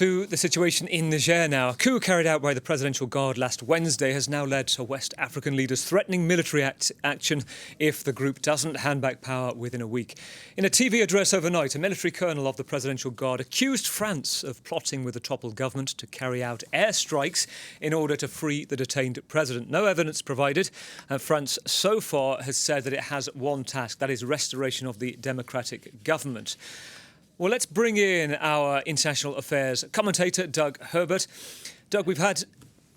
To the situation in Niger now. A coup carried out by the Presidential Guard last Wednesday has now led to West African leaders threatening military action if the group doesn't hand back power within a week. In a TV address overnight, a military colonel of the Presidential Guard accused France of plotting with the toppled government to carry out airstrikes in order to free the detained president. No evidence provided. France so far has said that it has one task, that is restoration of the democratic government. Well, let's bring in our international affairs commentator, Doug Herbert. Doug, we've had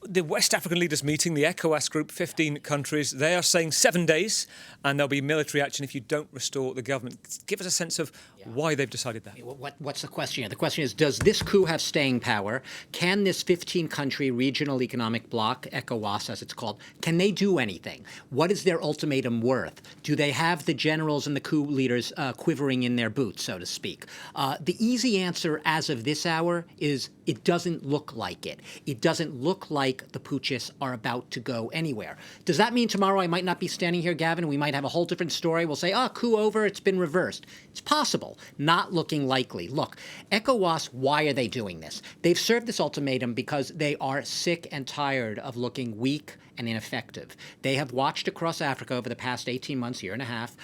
the West African leaders meeting, the ECOWAS group, 15 countries. They are saying 7 days and there'll be military action if you don't restore the government. Give us a sense of why they've decided that. What's the question here? The question is, does this coup have staying power? Can this 15-country regional economic bloc, ECOWAS as it's called, can they do anything? What is their ultimatum worth? Do they have the generals and the coup leaders quivering in their boots, so to speak? The easy answer as of this hour is it doesn't look like it. It doesn't look like the putschists are about to go anywhere. Does that mean tomorrow I might not be standing here, Gavin, and we might have a whole different story? We'll say, coup over, it's been reversed. It's possible, not looking likely. Look, ECOWAS, why are they doing this? They've served this ultimatum because they are sick and tired of looking weak and ineffective. They have watched across Africa over the past 18 months, year and a half,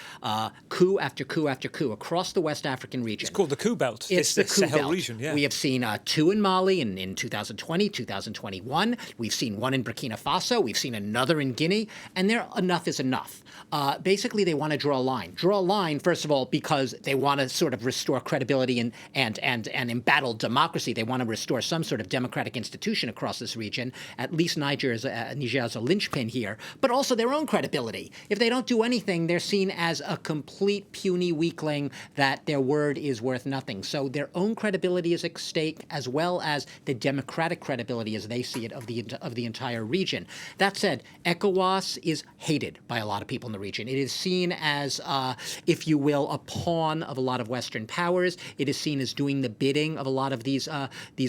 coup after coup after coup across the West African region. It's called the coup belt. It's the coup Sahel belt. Region, yeah. We have seen two in Mali in 2020, 2021. We've seen one in Burkina Faso. We've seen another in Guinea. And enough is enough. Basically, they want to draw a line. Draw a line, first of all, because they want to sort of restore credibility and embattled democracy. They want to restore some sort of democratic institution across this region. At least Niger is a linchpin here, but also their own credibility. If they don't do anything, they're seen as a complete puny weakling that their word is worth nothing. So their own credibility is at stake, as well as the democratic credibility, as they see it, of the entire region. That said, ECOWAS is hated by a lot of people in the region. It is seen as, if you will, a pawn of a lot of Western powers. It is seen as doing the bidding of a lot of these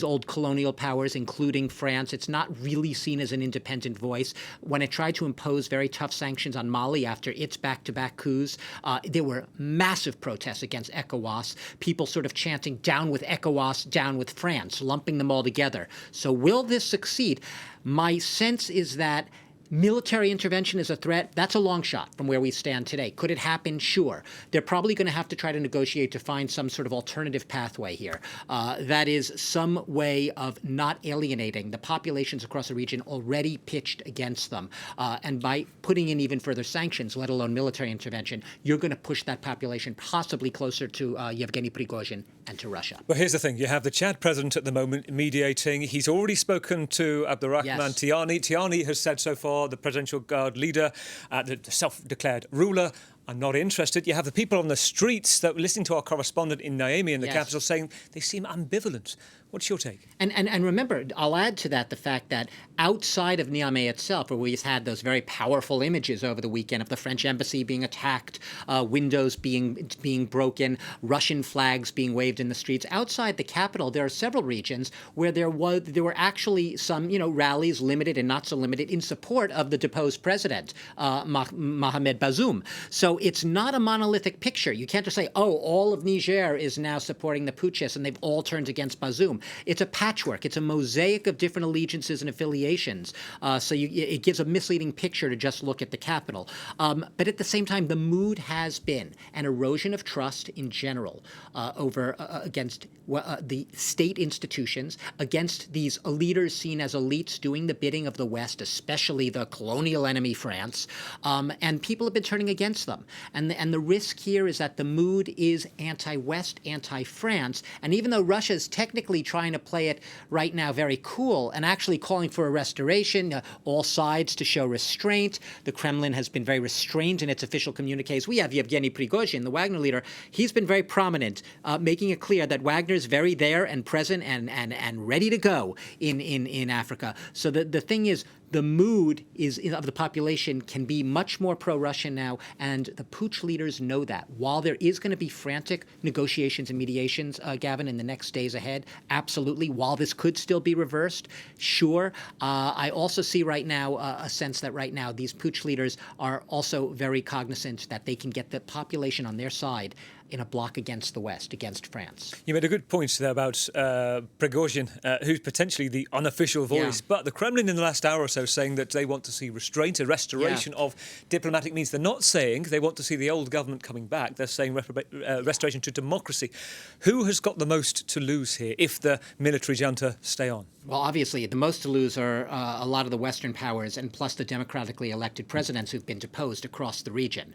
old colonial powers, including France. It's not really seen as an independent voice. When it tried to impose very tough sanctions on Mali after its back-to-back coups, there were massive protests against ECOWAS, people sort of chanting, down with ECOWAS, down with France, lumping them all together. So will this succeed? My sense is that military intervention is a threat. That's a long shot from where we stand today. Could it happen? Sure. They're probably going to have to try to negotiate to find some sort of alternative pathway here. That is some way of not alienating the populations across the region already pitched against them. And by putting in even further sanctions, let alone military intervention, you're going to push that population possibly closer to Yevgeny Prigozhin and to Russia. Well, here's the thing. You have the Chad president at the moment mediating. He's already spoken to Abdurrahman Tiani. Tiani has said so far, the Presidential Guard leader, the self-declared ruler, are not interested. You have the people on the streets that were listening to our correspondent in Niamey in the capital saying they seem ambivalent. What's your take? And remember, I'll add to that the fact that outside of Niamey itself, where we've had those very powerful images over the weekend of the French embassy being attacked, windows being broken, Russian flags being waved in the streets, outside the capital, there are several regions where there were actually some, rallies, limited and not so limited, in support of the deposed president, Mohamed Bazoum. So it's not a monolithic picture. You can't just say, all of Niger is now supporting the putschists and they've all turned against Bazoum. It's a patchwork. It's a mosaic of different allegiances and affiliations. So it gives a misleading picture to just look at the capital. But at the same time, the mood has been an erosion of trust in general against the state institutions, against these leaders seen as elites doing the bidding of the West, especially the colonial enemy France. And people have been turning against them. And the risk here is that the mood is anti-West, anti-France. And even though Russia is technically trying to play it right now very cool and actually calling for a restoration, all sides to show restraint. The Kremlin has been very restrained in its official communiques. We have Yevgeny Prigozhin, the Wagner leader. He's been very prominent, making it clear that Wagner is very there and present and ready to go in Africa. So the thing is, the mood of the population can be much more pro-Russian now, and the putsch leaders know that. While there is going to be frantic negotiations and mediations, Gavin, in the next days ahead, absolutely. While this could still be reversed, sure. I also see right now a sense that right now these putsch leaders are also very cognizant that they can get the population on their side in a bloc against the West, against France. You made a good point there about Prigozhin, who's potentially the unofficial voice, but the Kremlin in the last hour or so saying that they want to see restraint, a restoration of diplomatic means. They're not saying they want to see the old government coming back. They're saying restoration to democracy. Who has got the most to lose here if the military junta stay on? Well, obviously, the most to lose are a lot of the Western powers and plus the democratically elected presidents who've been deposed across the region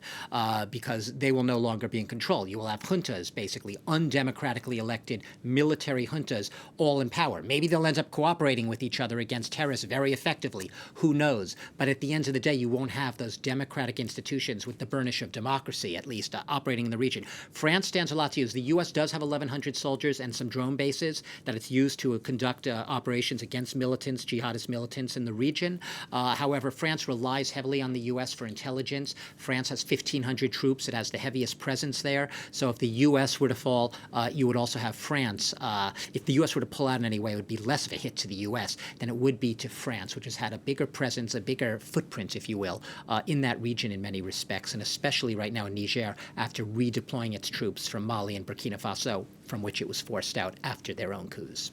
because they will no longer be in control. You will have juntas, basically undemocratically elected military juntas, all in power. Maybe they'll end up cooperating with each other against terrorists very effectively. Who knows? But at the end of the day, you won't have those democratic institutions with the burnish of democracy, at least, operating in the region. France stands a lot to use. The U.S. does have 1,100 soldiers and some drone bases that it's used to conduct operations against militants, jihadist militants in the region. However, France relies heavily on the U.S. for intelligence. France has 1,500 troops. It has the heaviest presence there. So if the U.S. were to fall, you would also have France. If the U.S. were to pull out in any way, it would be less of a hit to the U.S. than it would be to France, which has had a bigger presence, a bigger footprint, if you will, in that region in many respects, and especially right now in Niger after redeploying its troops from Mali and Burkina Faso, from which it was forced out after their own coups.